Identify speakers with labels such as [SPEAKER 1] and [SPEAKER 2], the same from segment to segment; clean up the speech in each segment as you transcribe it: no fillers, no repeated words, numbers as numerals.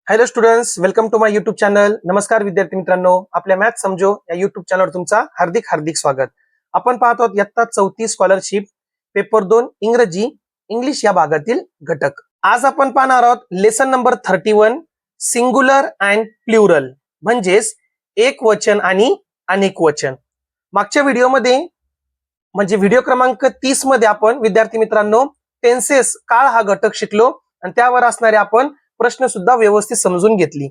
[SPEAKER 1] Hello students, welcome to my YouTube channel. नमस्कार विद्यार्थी मित्रांनो, आपल्या मॅथ समजो या युट्यूब चॅनलवर तुमचा हार्दिक हार्दिक स्वागत. आपण पाहत आहोत इयत्ता 4 स्कॉलरशिप पेपर 2 इंग्रजी इंग्लिश या भागातील घटक. आज आपण पाहणार आहोत lesson number 31 singular and plural, म्हणजेच एक वचन आणि अनेक वचन. मागच्या व्हिडिओमध्ये म्हणजे व्हिडिओ क्रमांक 30 मध्ये आपण विद्यार्थी मित्रांनो टेन्सेस काळ हा घटक शिकलो आणि त्यावर असणारे आपण प्रश्न सुद्धा व्यवस्थित समजून घेतली.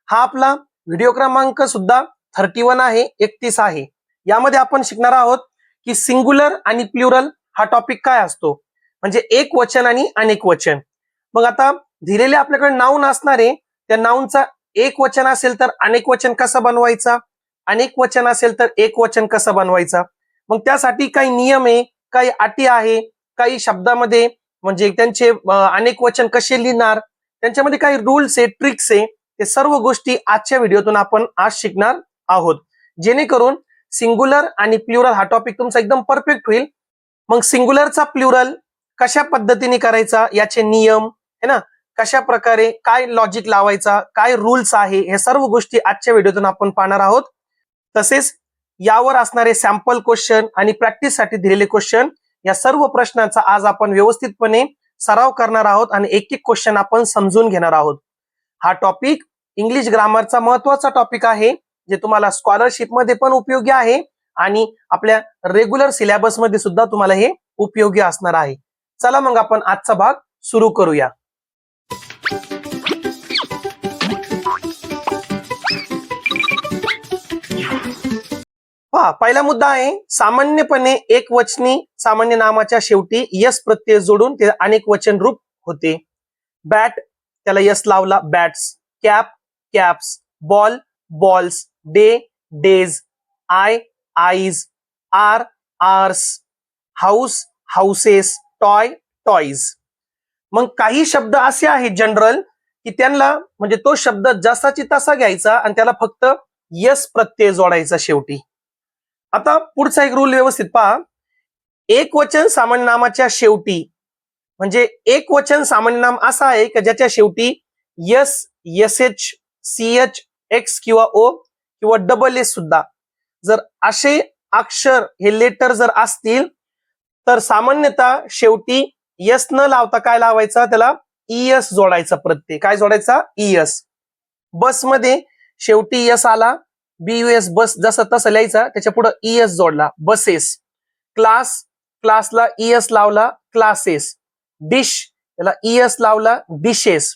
[SPEAKER 1] हा आपला व्हिडिओ क्रमांक सुद्धा 31 आहे, 31 आहे. यामध्ये आपण शिकणार आहोत की सिंग्युलर आणि प्लुरल हा टॉपिक काय असतो, म्हणजे एक वचन आणि अनेक वचन. मग आता दिलेले आपल्याकडे नाउन असणारे त्या नाउनचा एक वचन असेल तर अनेक वचन कसं बनवायचा, अनेक वचन असेल तर एक वचन कसं बनवायचा. मग त्यासाठी काही नियम आहे, काही अटी आहे, काही शब्दामध्ये म्हणजे त्यांचे अनेक वचन कसे लिहिणार, त्यांच्यामध्ये काही रूल्स आहे, ट्रिक्स आहे. ते सर्व गोष्टी आजच्या व्हिडिओतून आपण आज शिकणार आहोत, जेणेकरून सिंग्युलर आणि प्लुरल हा टॉपिक तुमचा एकदम परफेक्ट होईल. मग सिंग्युलरचा प्लुरल कशा पद्धतीने करायचा, याचे नियम है ना, कशा प्रकारे काय लॉजिक लावायचा, काय रूल्स आहे, हे सर्व गोष्टी आजच्या व्हिडिओतून आपण पाहणार आहोत. तसेच यावर असणारे सॅम्पल क्वेश्चन आणि प्रॅक्टिस साठी दिलेले क्वेश्चन, या सर्व प्रश्नांचा आज आपण व्यवस्थितपणे सराव करणार आहोत आणि एक एक क्वेश्चन आपण समजून घेणार आहोत. हा टॉपिक इंग्लिश ग्रामरचा महत्त्वाचा टॉपिक आहे, जे तुम्हाला स्कॉलरशिप मध्ये पण उपयोगी आहे आणि आपल्या रेग्युलर सिलेबस मध्ये सुद्धा तुम्हाला हे उपयोगी असणार आहे. चला मग आपण आजचा भाग सुरू करूया. पहिला मुद्दा आहे सामान्यपणे एक वचनी सामान्य नामाच्या शेवटी यस प्रत्यय जोडून ते अनेक वचन रूप होते. बॅट त्याला यस लावला, bats. Cap caps. Ball balls. Day days. Eye eyes. Ear ears. House houses. Toy toys. मग काही शब्द असे आहेत जनरल की त्यांना म्हणजे तो शब्द जसाची तसा घ्यायचा आणि त्याला फक्त यस प्रत्यय जोडायचा शेवटी. आता पुढचा एक रूल व्यवस्थित पहा. एक वचन सामान्य नामाच्या शेवटी म्हणजे एक वचन सामान्य नाम असा आहे की ज्याच्या शेवटी यस, एसएच, सीएच, एक्स किंवा ओ किंवा डबल एस सुद्धा जर असे अक्षर हे लेटर जर असतील तर सामान्यतः शेवटी यस न लावता काय लावायचा, त्याला ईएस जोडायचा प्रत्यय. काय जोडायचा? ईएस. बसमध्ये शेवटी यस आला, बीयूएस बस जसं तसं लिहायचा, त्याच्या पुढे ईएस जोडला, बसेस. क्लास क्लासला ईएस लावला, क्लासेस. डिश त्याला ईएस लावला, डिशेस.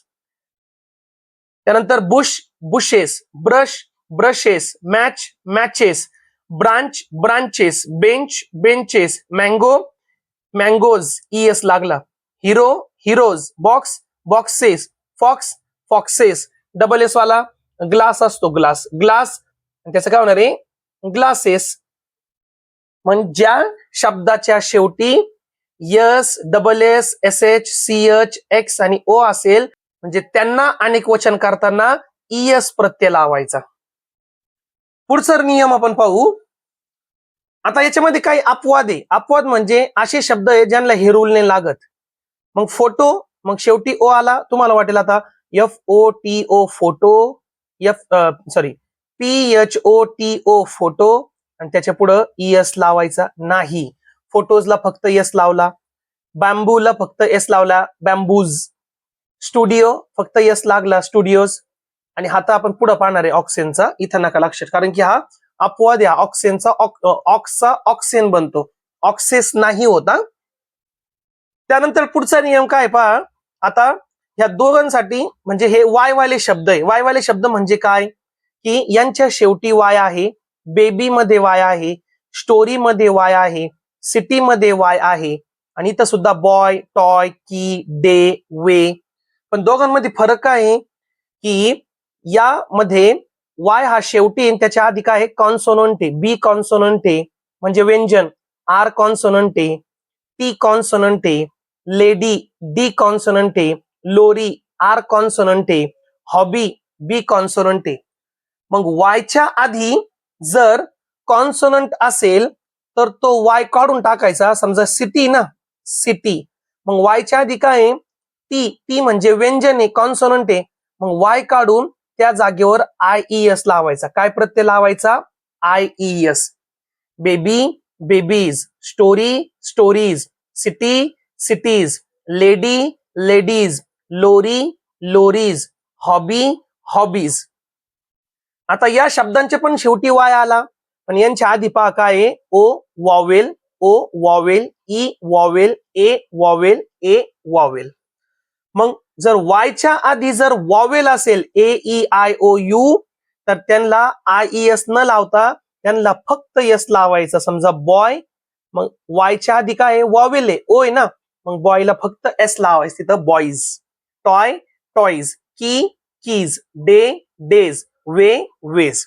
[SPEAKER 1] त्यानंतर bush bushes. Brush brushes. Match matches. Branch branches. Bench benches. Mango mangoes ES लागला. Hero heroes. Box boxes. Fox foxes. Double S वाला ग्लास असतो, ग्लास ग्लास. त्याचं काय होणार आहे? ग्लासेस. म्हणजे ज्या शब्दाच्या शेवटी S, double S, S H, C H, X आणि ओ असेल म्हणजे त्यांना अनेक वचन करताना ईएस प्रत्यय लावायचा. पुढचा नियम आपण पाहू. आता याच्यामध्ये काही अपवाद आहे. अपवाद म्हणजे असे शब्द आहे ज्यांना हे रूल नाही लागत. मग फोटो, मग शेवटी ओ आला, तुम्हाला वाटेल आता FOTO फोटो, PHOTO फोटो आणि त्याच्या पुढे ईएस लावायचा नाही. फोटोजला फक्त एस लावला. बॅम्बूला फक्त एस लावला, बॅम्बूज. स्टुडिओ फक्त एस लागला, स्टुडिओज. आणि आता आपण पुढे पाहणार आहे ऑक्सेनचा. इथं नका लक्षात, कारण की हा अपवाद आहे. ऑक्सेनचा ऑक्सचा ऑक्सेन बनतो, ऑक्सेस नाही होता. त्यानंतर पुढचा नियम काय पहा. आता ह्या दोघांसाठी म्हणजे हे वाय वाले शब्द आहे. वाय वाले शब्द म्हणजे काय की यांच्या शेवटी वाय आहे. बेबी मध्ये वाय आहे, स्टोरी मध्ये वाय आहे, सिटी मध्ये वाय आहे आणि इथं सुद्धा बॉय, टॉय, की, डे, वे. पण दोघांमध्ये फरक काय आहे की यामध्ये वाय हा शेवटी त्याच्या आधी काय आहे, कॉन्सोनंट आहे. बी कॉन्सोनंट आहे म्हणजे व्यंजन. आर कॉन्सोनंट आहे. टी कॉन्सोनंट आहे. लेडी डी कॉन्सोनंट आहे. लोरी आर कॉन्सोनंट आहे. हॉबी बी कॉन्सोनंट आहे. मग वायच्या आधी जर कॉन्सोनंट असेल तर तो वाय काढून टाकायचा. समजा सिटी ना, सिटी. मग वायच्या आधी काय आहे, टी. टी म्हणजे व्यंजन आहे, कॉन्सोनंट आहे. मग वाय काढून त्या जागेवर IES लावायचा. काय प्रत्यय लावायचा? IES. Baby babies, story stories, city cities, lady ladies, लोरी लोरीज, हॉबी हॉबीज. आता या शब्दांचे पण शेवटी वाय आला, पण यांच्या आधी पहा काय आहे? ओ वॉवेल, ओ वॉवेल, ई वॉवेल, ए वॉवेल, ए वॉवेल. मग जर वायच्या आधी जर वॉवेल असेल AEIOU, तर त्यांना IES न लावता त्यांना फक्त यस लावायचं. समजा बॉय, मग वायच्या आधी काय आहे? वॉवेल आहे, ओ आहे ना, मग बॉयला फक्त एस लावायचं तिथं बॉईज. टॉय टॉईज, की कीज, डे डेज, वे वेज.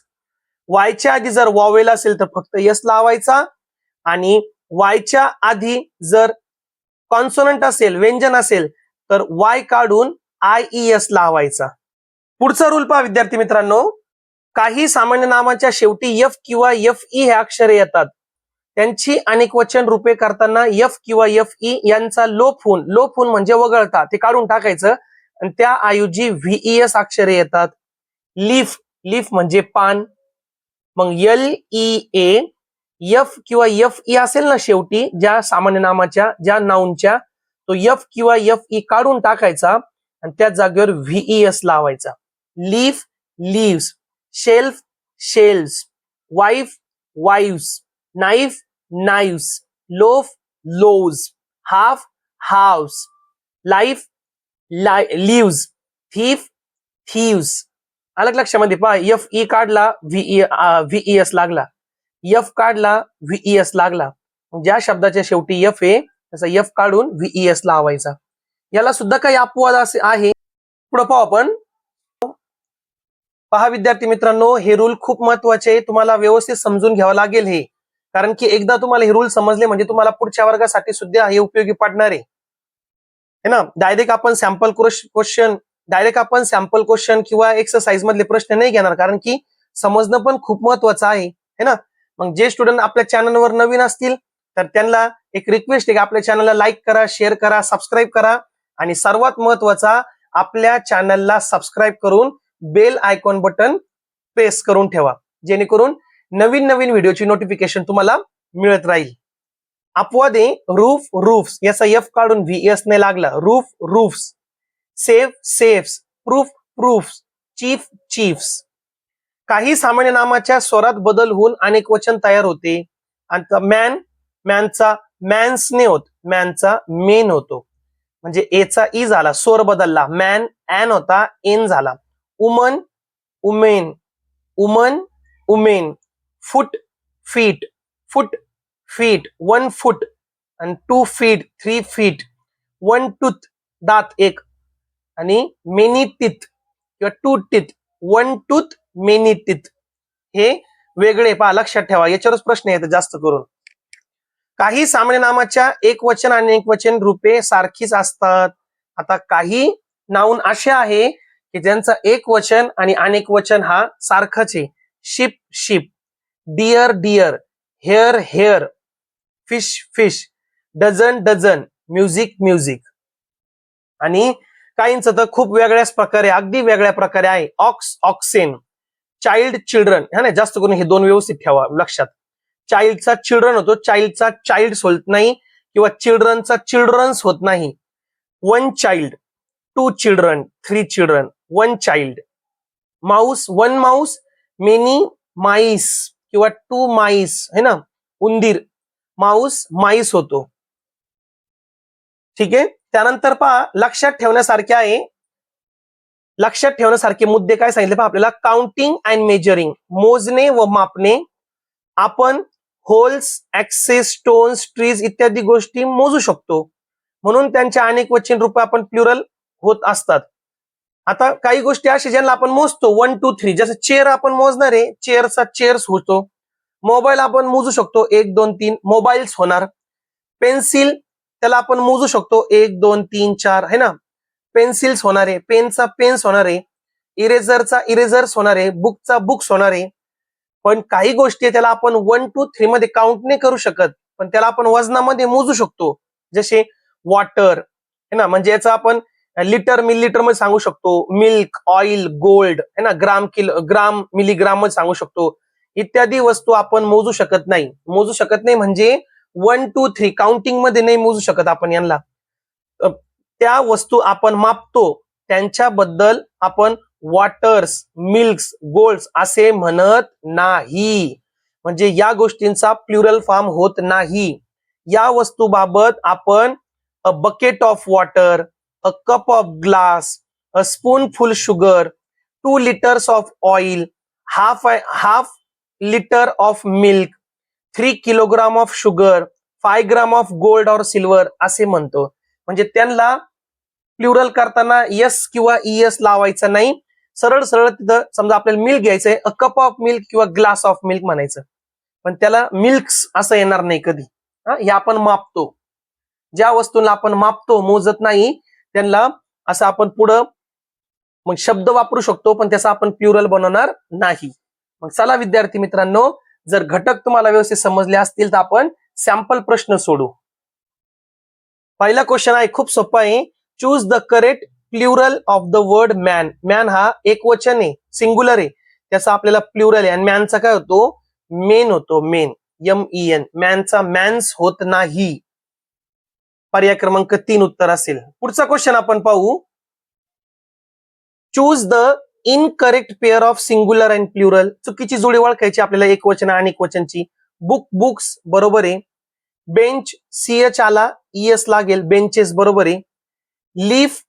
[SPEAKER 1] वायच्या आधी जर वॉवेल असेल तर फक्त यस लावायचा, आणि वायच्या आधी जर कॉन्सोनंट असेल, व्यंजन असेल, तर वाय काढून IES लावायचा. पुढचा रूल पहा विद्यार्थी मित्रांनो. काही सामान्य नामाच्या शेवटी एफ किंवा FE हे अक्षरे येतात. त्यांची अनेक वचन रूपे करताना एफ किंवा FE यांचा लोप होऊन म्हणजे वगळता ते काढून टाकायचं, आणि त्या ऐवजी VES अक्षरे येतात. लीफ, लीफ म्हणजे पान. मग LEA, एफ किंवा FE असेल ना शेवटी ज्या सामान्य नामाच्या, ज्या नाऊनच्या, तो एफ किंवा FE काढून टाकायचा आणि त्या जागेवर VES लावायचा. Leaf leaves, shelf shelves, wife wives, knife knives, loaf loaves, half halves, life lives, thief thieves. अलग लक्षामध्ये पहा, FE काढला VES लागला, एफ काढला VES लागला. ज्या शब्दाच्या शेवटी एफ आहे त्याचा एफ काढून VES लावायचा. याला सुद्धा काही अपवाद असे आहे, पुढे पाहू आपण. पहा विद्यार्थी मित्रांनो, हे रूल खूप महत्वाचे आहे, तुम्हाला व्यवस्थित समजून घ्यावं लागेल हे, कारण की एकदा तुम्हाला हे रूल समजले म्हणजे तुम्हाला पुढच्या वर्गासाठी सुद्धा हे उपयोगी पडणार आहे ना. डायरेक्ट आपण सॅम्पल क्वेश्चन किंवा एक्सरसाइज मधले प्रश्न नाही घेणार, कारण की समजणं पण खूप महत्वाचं आहे ना. मग जे स्टुडंट आपल्या चॅनलवर नवीन असतील तर त्यांना एक रिक्वेस्ट आहे की आपल्या चॅनलला लाईक करा, शेअर करा, सबस्क्राईब करा, आणि सर्वात महत्वाचा आपल्या चॅनलला सबस्क्राईब करून बेल आयकॉन बटन प्रेस करून ठेवा, जेणेकरून नवीन नवीन व्हिडिओची नोटिफिकेशन तुम्हाला मिळत राहील. अपवाद आहे रूफ रूफ्स, याचा एफ काढून VES नाही लागला. Roof roofs, safe safes, proof proofs, chief chiefs. काही सामान्य नामाच्या स्वरात बदल होऊन अनेक वचन तयार होते. आणि मॅन, मॅनचा मॅन्स ने होत, मॅनचा मेन होतो, म्हणजे एचा ई झाला, स्वर बदलला. मॅन ॲन होता, एन झाला. उमन उमेन, उमन women. Foot feet, foot feet. 1 फूट आणि 2 फीट, 3 फीट. 1 टूथ, दात एक, आणि मेनी टीथ किंवा 2 टीथ. 1 tooth many teeth. हे वेगळे पहा, लक्षात ठेवा, याच्यावरच प्रश्न येतात जास्त करून. काही सामान्य नामाच्या एक वचन आणि एक वचन रूपे सारखीच असतात. आता काही नाऊन असे आहे की ज्यांचा एक वचन आणि अनेक वचन हा सारखाच आहे. Ship ship, deer deer, hair hair, fish fish, dozen dozen, music music. आणि काहींचं तर खूप वेगळ्याच प्रकारे, अगदी वेगळ्या प्रकारे आहे. Ox oxen, child children. हा नाही, जास्त करून हे दोन व्यवस्थित ठेवा लक्षात. चाइल्डचा चिल्ड्रन होतो, चाइल्डचा चाइल्ड्स होत नाही, किंवा चिल्ड्रनचा चिल्ड्रन्स होत नाही. 1 child, 2 children, 3 children, 1 child. Mouse, 1 Mouse, many MICE किंवा 2 माईस, है ना. उंदीर, माऊस माईस होतो. ठीक आहे. त्यानंतर पहा, लक्षात ठेवण्यासारखे आहे, लक्षात ठेवण्यासारखे मुद्दे काय सांगितले पहा आपल्याला. काउंटिंग अँड मेजरिंग, मोजणे व मापणे. आपण होल्स, ऍक्सेस, स्टोन्स, ट्रीज इत्यादी गोष्टी मोजू शकतो, म्हणून त्यांच्या अनेक वचन रूप आपण प्लुरल होत असतात. आता काही गोष्टी अशा ज्यांना आपण मोजतो 1 2 3, जसं चेअर आपण मोजणार आहे, चेअरचा चेअर्स होतो. मोबाईल आपण मोजू शकतो 1 2 3, मोबाईल्स होणार. पेन्सिल त्याला आपण मोजू शकतो 1 2 3 4, है ना, पेन्सिल्स होणार आहे. पेनचा पेन्स होणार आहे. इरेझरचा इरेझर्स होणार आहे. बुकचा बुक्स होणार आहे. पण काही गोष्टी त्याला आपण 1 2 3 मध्ये काउंट नाही करू शकत, पण त्याला आपण वजनामध्ये मोजू शकतो, जसे वॉटर, है ना, म्हणजे याचा आपण लिटर मिलीलीटर मध्ये सांगू शकतो, मिल्क, ऑइल, गोल्ड है ना, ग्राम, किलो, ग्राम, मिलीग्राम मध्ये सांगू शकतो. इत्यादी वस्तू आपण मोजू शकत नाही. मोजू शकत नाही म्हणजे 1, 2, 3 काउंटिंग मध्ये नाही मोजू शकत आपण यांना. त्या वस्तू आपण मापतो त्यांच्याबद्दल आपण वॉटर्स, मिल्क्स, गोल्ड्स असे म्हणत नाही. म्हणजे या गोष्टींचा प्लुरल फॉर्म होत नाही. या वस्तूबाबत आपण a bucket of water, a cup of glass, a spoonful sugar, 2 liters of oil, half litre of milk, 3 kilogram of sugar, 5 gram of gold और सिल्वर असे म्हणतो. म्हणजे त्यांना प्लुरल करताना यस किंवा इएस लावायचा नाही. सरळ सरळ तिथं समजा आपल्याला मिल्क घ्यायचंय, अ कप ऑफ मिल्क किंवा ग्लास ऑफ मिल्क म्हणायचं, पण त्याला मिल्क्स असं येणार नाही कधी. हे आपण मापतो. ज्या वस्तूंना आपण मापतो, मोजत नाही, त्यांना असं आपण पुढं मग शब्द वापरू शकतो, पण त्याचा आपण प्लुरल बनवणार नाही. मग चला विद्यार्थी मित्रांनो, जर घटक तुम्हाला व्यवस्थित समजले असतील तर आपण सॅम्पल प्रश्न सोडू. पहिला क्वेश्चन आहे, खूप सोपा आहे. Choose the correct plural of the word man. Man हा एकवचन आहे, सिंग्युलर आहे, त्याचा आपल्याला प्लुरल आहे. आणि मॅनचा काय होतो? मेन होतो, मेन, MEN. मॅनचा मॅन्स होत नाही. पर्याय क्रमांक 3 उत्तर असेल. पुढचा क्वेश्चन आपण पाहू. Choose the incorrect pair of singular and plural. चुकीची जोडी ओळखायची आपल्याला एकवचन आणि अनेकवचनची. बुक, बुक्स बरोबर आहे. बेंच, CH आला, ES लागेल, बेंचेस बरोबर आहे. लीफ,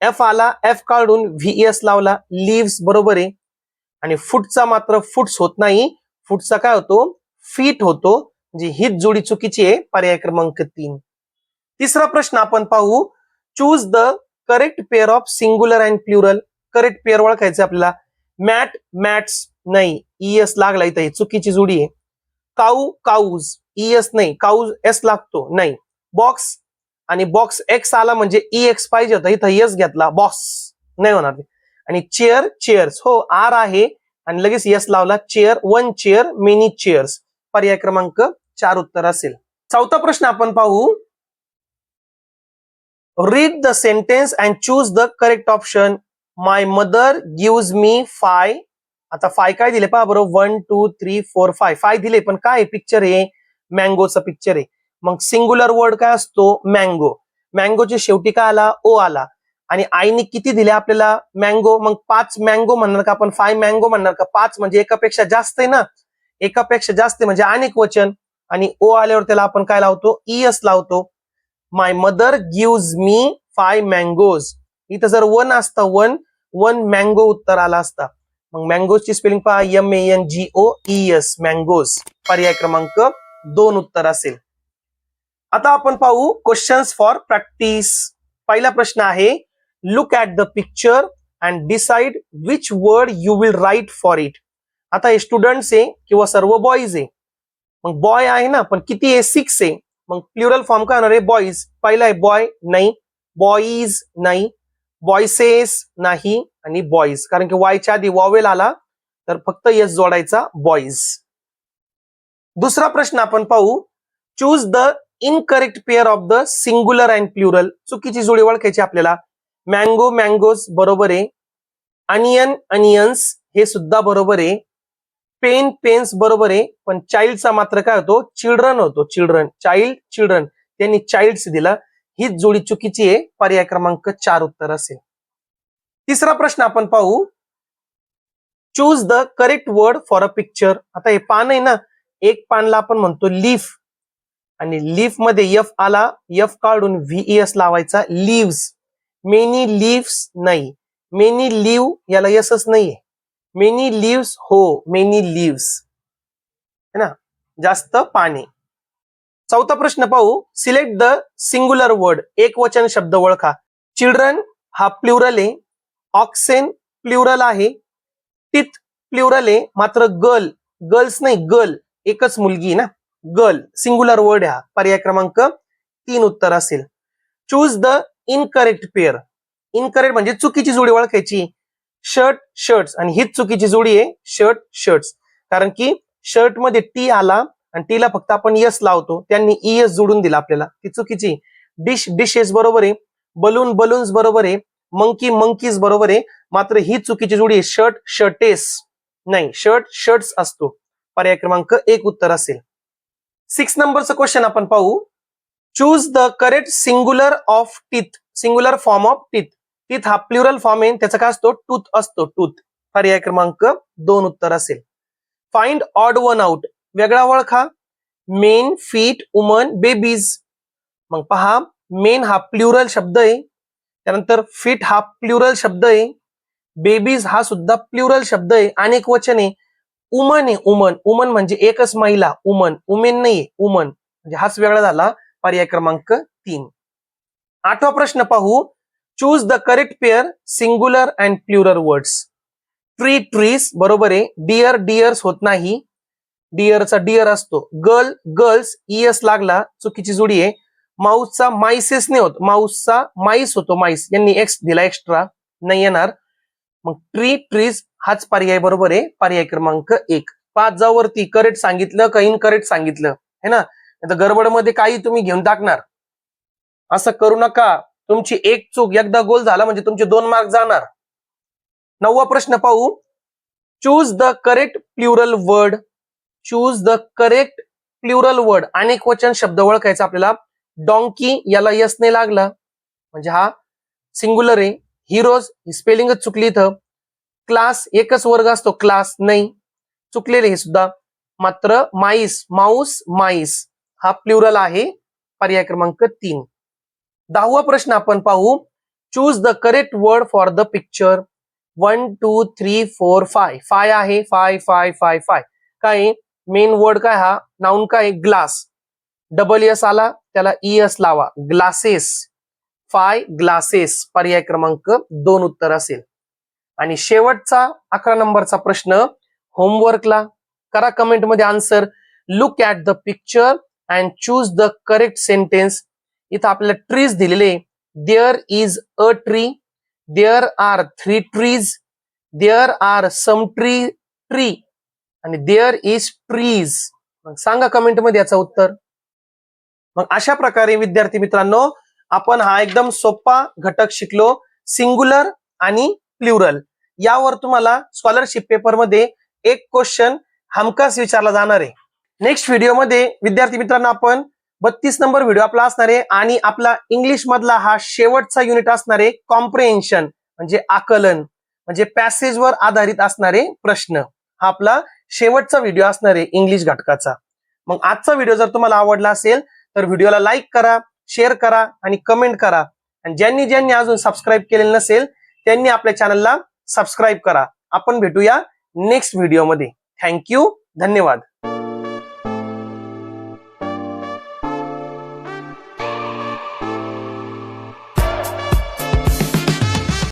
[SPEAKER 1] F आला, F काढून VES लावला, लीव्स बरोबर आहे. आणि फुटचा मात्र फुट्स होत नाही. फुटचा काय होतो? फीट होतो. म्हणजे हीच जोडी चुकीची आहे. पर्याय क्रमांक 3. तिसरा प्रश्न आपण पाहू. Choose the correct pair of singular and plural. Correct pair ओळखायचं आपल्याला. मॅट, मॅट्स नाही, ES लागला इथं, ही चुकीची जोडी आहे. काऊ, काऊज, ES नाही, काऊज S लागतो, नाही. बॉक्स आणि बॉक्स X आला म्हणजे EX पाहिजे होता, इथं S घेतला, बॉक्स नाही होणार. आणि चेअर, चेअर्स, हो R आहे आणि लगेच S लावला. Chair, 1 chair, many chairs. पर्याय क्रमांक 4 उत्तर असेल. चौथा प्रश्न आपण पाहू. Read the sentence and choose the correct option. My mother gives me 5. आता 5 काय दिले पहा बरोबर. 1, 2, 3, 4, 5. 5 दिले, पण काय पिक्चर आहे? मँगोचं पिक्चर आहे. मग सिंग्युलर वर्ड काय असतो? मँगो. मँगोच्या शेवटी काय आला? ओ आला. आणि आईने किती दिले आपल्याला? मँगो. मग 5 मँगो म्हणणार का आपण? 5 मँगो म्हणणार का? 5 म्हणजे एकापेक्षा जास्त आहे ना, एकापेक्षा जास्त म्हणजे अनेक वचन. आणि ओ आल्यावर त्याला आपण काय लावतो? ES लावतो. माय मदर गिव्स मी 5 मँगोज. इथं जर 1 असतं, 1 मँगो उत्तर आला असता. मग मँगोजची स्पेलिंग पहा, MANGOES, मँगोज. पर्याय क्रमांक 2 उत्तर असेल. आता आपण पाहू क्वेश्चन्स फॉर प्रॅक्टिस. पहिला प्रश्न आहे, look at the picture and decide which word you will write for it. आता हे स्टुडंट्स आहे किंवा सर्व बॉईज आहे. मग बॉय आहे ना, पण किती आहे? 6 आहे. मग प्लुरल फॉर्म काय होणार आहे? बॉईज. पहिला आहे बॉय, नाही. बॉईज नाही. बॉयसेस नाही. आणि बॉईज, कारण की वायच्या आधी वॉवेल आला तर फक्त एस जोडायचा, बॉईज. दुसरा प्रश्न आपण पाहू. Choose the incorrect pair of the singular and plural. चुकीची जोडी ओळखायची आपल्याला. मँगो, मँगोज बरोबर आहे. अनियन, अनियन्स हे सुद्धा बरोबर आहे. पेन, पेन्स बरोबर आहे. पण चाइल्डचा मात्र काय होतो? चिल्ड्रन होतो, चिल्ड्रन. चाइल्ड, चिल्ड्रन, त्यांनी चाइल्ड्स दिला. हीच जोडी चुकीची आहे. पर्याय क्रमांक 4 उत्तर असेल. तिसरा प्रश्न आपण पाहू. Choose the correct word for a picture. आता हे पान आहे ना, एक पानला आपण म्हणतो लीफ. आणि लीफ मध्ये F आला, F काढून VES लावायचा, लीव्स. मेनी लीव्स नाही. मेनी लीव याला यसच नाहीये. मेनी लीव्स, हो, मेनी लीव्स है ना, जास्त पाने. चौथा प्रश्न पाहू. Select the singular word. एक वचन शब्द ओळखा. चिल्ड्रन हा प्लुरल आहे. ऑक्सेन प्लुरल आहे. टीथ प्लुरल आहे. मात्र गर्ल, गर्ल्स नाही, गर्ल एकच मुलगी ना, गर्ल सिंग्युलर वर्ड हा. पर्याय क्रमांक 3 उत्तर असेल. Choose the incorrect pair. Incorrect म्हणजे चुकीची जोडी ओळखायची. शर्ट, शर्ट्स, आणि हीच चुकीची जोडी आहे. शर्ट, शर्ट्स, कारण की शर्ट मध्ये टी आला आणि टीला फक्त आपण यस लावतो, त्यांनी ES जोडून दिला आपल्याला, ती चुकीची. डिश, डिशेस बरोबर आहे. बलून बलून्स बरोबर आहे, मंकी मंकीज बरोबर आहे, मात्र ही चुकीची जोडी आहे. शर्ट शर्टेस नाही, शर्ट शर्ट्स असतो. पर्याय क्रमांक 1 उत्तर असेल. 6 नंबरचं क्वेश्चन आपण पाहू. Choose the correct singular of teeth. Singular form of teeth. Teeth हा प्लुरल फॉर्म आहे, त्याचा काय असतो? टूथ असतो. टूथ. पर्याय क्रमांक 2 उत्तर असेल. Find odd one out. वेगळा ओळखा. Main, feet, woman, babies. मग पहा, मेन हा प्लुरल शब्द आहे, त्यानंतर फिट हा प्लुरल शब्द आहे, बेबीज हा सुद्धा प्लुरल शब्द आहे, अनेक वचन आहे. वुमन आहे. वुमन. वुमन म्हणजे एकच महिला. वुमन. वुमेन नाहीये. वुमन म्हणजे हाच वेगळा झाला. पर्याय क्रमांक 3. 8वा प्रश्न पाहू. Choose the correct pair singular and plural words. Tree trees बरोबर आहे. डिअर डिअर्स होत नाही, डिअरचा डिअर असतो. गर्ल गर्ल्स ईएस लागला, चुकीची जोडी आहे. माऊसचा माईसेस नाही होत, माऊसचा माईस होतो. माईस यांनी एक्स दिला एक्स्ट्रा, नाही येणार. मग ट्री ट्रीज हाच पर्याय बरोबर आहे. पर्याय क्रमांक 1. 5 जावरती करेक्ट सांगितलं का इनकरेक्ट सांगितलं है ना, आता गडबडमध्ये काही तुम्ही घेऊन टाकणार, असं करू नका. तुमची एक चूक एकदा गोल झाला म्हणजे तुमचे 2 मार्क जाणार. 9वा प्रश्न पाहू. Choose the correct plural word. Choose the correct plural word. अनेक वचन शब्द ओळखायचा आपल्याला. डॉंकी याला यस नाही लागला म्हणजे हा सिंग्युलर आहे. हिरोज ही स्पेलिंगच चुकली इथं. क्लास एकच वर्ग असतो, क्लास नाही, चुकलेले हे सुद्धा. मात्र माईस माऊस माईस हा प्लुरल आहे. पर्याय क्रमांक 3. 10वा प्रश्न आपण पाहू. Choose the correct word for the picture. 1 2 3 4 5. 5 आहे. 5 5 5 5 काय मेन वर्ड काय हा? नाउन काय? ग्लास. डबल एस आला त्याला ईएस लावा. ग्लासेस. 5 ग्लासेस. पर्याय क्रमांक 2 उत्तर असेल. आणि शेवटचा 11 नंबरचा प्रश्न होमवर्कला करा कमेंट मध्ये answer. Look at the picture and choose the correct sentence. इथं आपल्याला ट्रीज दिलेले. There is a tree, there are 3 trees, there are some tree आणि देअर इज ट्रीज. सांगा कमेंट मध्ये याचं उत्तर. मग अशा प्रकारे विद्यार्थी मित्रांनो आपण हा एकदम सोपा घटक शिकलो, सिंग्युलर आणि प्लुरल. यावर तुम्हाला स्कॉलरशिप पेपर मध्ये एक क्वेश्चन हमखास विचारला जाणार आहे. नेक्स्ट व्हिडिओमध्ये विद्यार्थी मित्रांनो आपण 32 नंबर व्हिडिओ आपला असणार आहे आणि आपला इंग्लिश मधला हा शेवटचा युनिट असणार आहे. कॉम्प्रिहेन्शन म्हणजे आकलन, म्हणजे पॅसेजवर आधारित असणारे प्रश्न. हा आपला शेवटचा व्हिडिओ असणार आहे इंग्लिश घटकाचा. मग आजचा व्हिडिओ जर तुम्हाला आवडला असेल तर व्हिडिओला लाईक करा, शेअर करा आणि कमेंट करा. आणि ज्यांनी अजून सबस्क्राईब केलेलं नसेल त्यांनी आपल्या चॅनलला सबस्क्राईब करा. आपण भेटूया नेक्स्ट व्हिडिओमध्ये. थँक्यू. धन्यवाद.